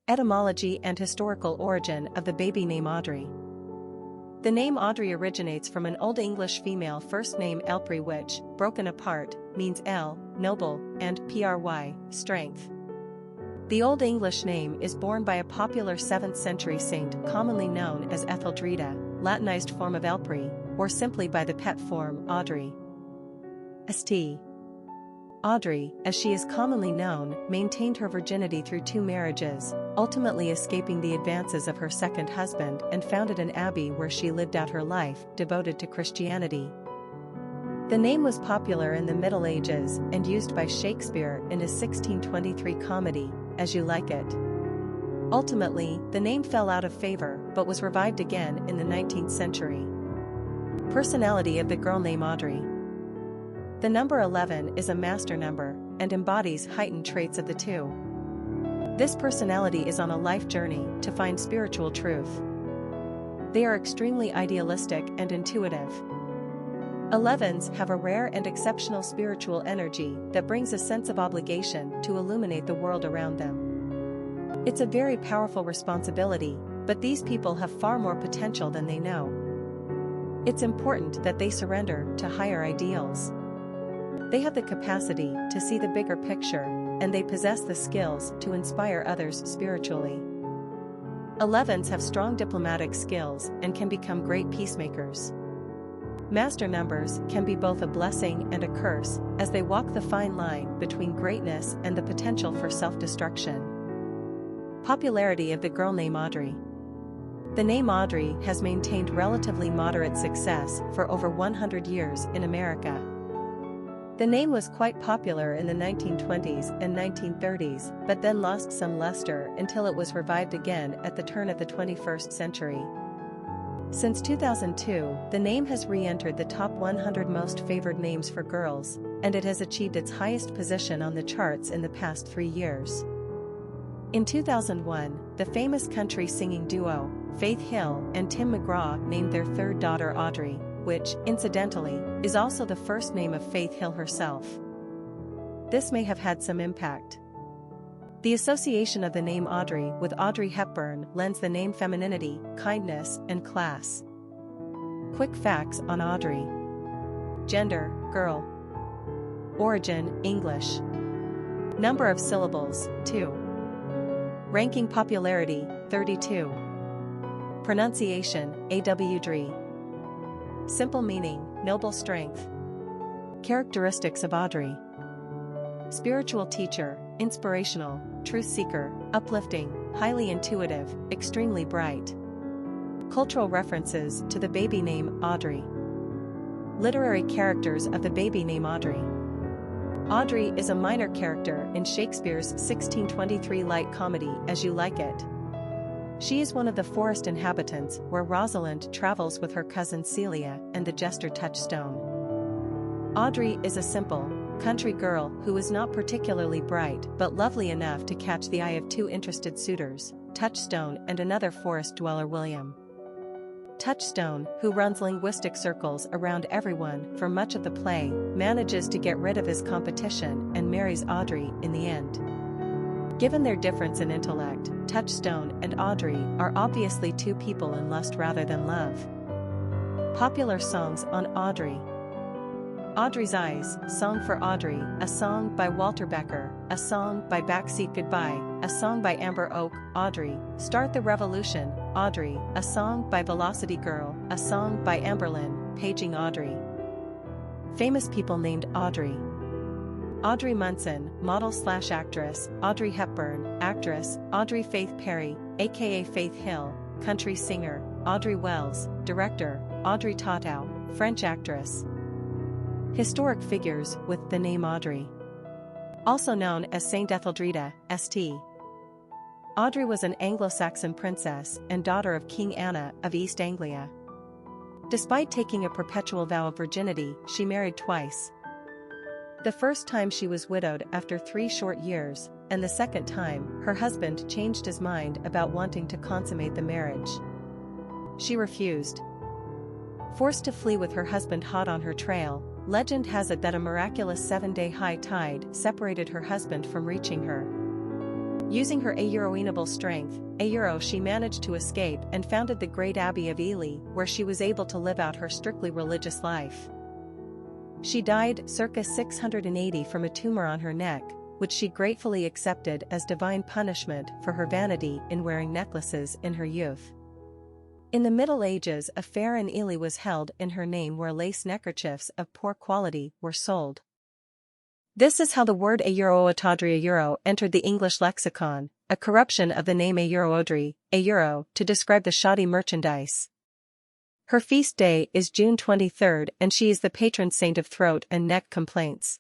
Etymology and historical origin of the baby name Audrey. The name Audrey originates from an Old English female first name Ŷðelprðy, which, broken apart, means el, noble, and pry, strength. The Old English name is borne by a popular 7th century saint commonly known as Etheldreda, Latinized form of Ŷðelprðy, or simply by the pet form Audrey. St. Audrey, as she is commonly known, maintained her virginity through 2 marriages, ultimately escaping the advances of her second husband and founded an abbey where she lived out her life, devoted to Christianity. The name was popular in the Middle Ages and used by Shakespeare in his 1623 comedy, As You Like It. Ultimately, the name fell out of favor but was revived again in the 19th century. Personality of the girl name Audrey. The number 11 is a master number and embodies heightened traits of the 2. This personality is on a life journey to find spiritual truth. They are extremely idealistic and intuitive. 11s have a rare and exceptional spiritual energy that brings a sense of obligation to illuminate the world around them. It's a very powerful responsibility, but these people have far more potential than they know. It's important that they surrender to higher ideals. They have the capacity to see the bigger picture, and they possess the skills to inspire others spiritually. 11s have strong diplomatic skills and can become great peacemakers. Master numbers can be both a blessing and a curse, as they walk the fine line between greatness and the potential for self-destruction. Popularity of the girl name Audrey. The name Audrey has maintained relatively moderate success for over 100 years in America. The name was quite popular in the 1920s and 1930s, but then lost some luster until it was revived again at the turn of the 21st century. Since 2002, the name has re-entered the top 100 most favored names for girls, and it has achieved its highest position on the charts in the past 3 years. In 2001, the famous country singing duo, Faith Hill and Tim McGraw named their 3rd daughter Audrey, which, incidentally, is also the first name of Faith Hill herself. This may have had some impact. The association of the name Audrey with Audrey Hepburn lends the name femininity, kindness, and class. Quick facts on Audrey. Gender, girl. Origin, English. Number of syllables, 2. Ranking popularity, 32. Pronunciation, Ŷðelprðy. Simple meaning, noble strength. Characteristics of Audrey. Spiritual teacher, inspirational, truth seeker, uplifting, highly intuitive, extremely bright. Cultural references to the baby name Audrey. Literary characters of the baby name Audrey. Audrey is a minor character in Shakespeare's 1623 light comedy As You Like It. She is one of the forest inhabitants where Rosalind travels with her cousin Celia and the jester Touchstone. Audrey is a simple, country girl who is not particularly bright but lovely enough to catch the eye of 2 interested suitors, Touchstone and another forest dweller William. Touchstone, who runs linguistic circles around everyone for much of the play, manages to get rid of his competition and marries Audrey in the end. Given their difference in intellect, Touchstone and Audrey are obviously 2 people in lust rather than love. Popular songs on Audrey. Audrey's Eyes, Song for Audrey, a song by Walter Becker, a song by Backseat Goodbye, a song by Amber Oak, Audrey, Start the Revolution, Audrey, a song by Velocity Girl, a song by Amberlynn, Paging Audrey. Famous people named Audrey. Audrey Munson, model/actress, Audrey Hepburn, actress, Audrey Faith Perry, aka Faith Hill, country singer, Audrey Wells, director, Audrey Tautou, French actress. Historic figures with the name Audrey. Also known as Saint Etheldreda, St. Audrey was an Anglo-Saxon princess and daughter of King Anna of East Anglia. Despite taking a perpetual vow of virginity, she married twice. The first time she was widowed after 3 short years, and the second time, her husband changed his mind about wanting to consummate the marriage. She refused. Forced to flee with her husband hot on her trail, legend has it that a miraculous 7-day high tide separated her husband from reaching her. Using her aeroinable strength, she managed to escape and founded the great Abbey of Ely, where she was able to live out her strictly religious life. She died circa 680 from a tumor on her neck, which she gratefully accepted as divine punishment for her vanity in wearing necklaces in her youth. In the Middle Ages, a fair in Ely was held in her name where lace neckerchiefs of poor quality were sold. This is how the word Audrey entered the English lexicon, a corruption of the name Audrey, to describe the shoddy merchandise. Her feast day is June 23 and she is the patron saint of throat and neck complaints.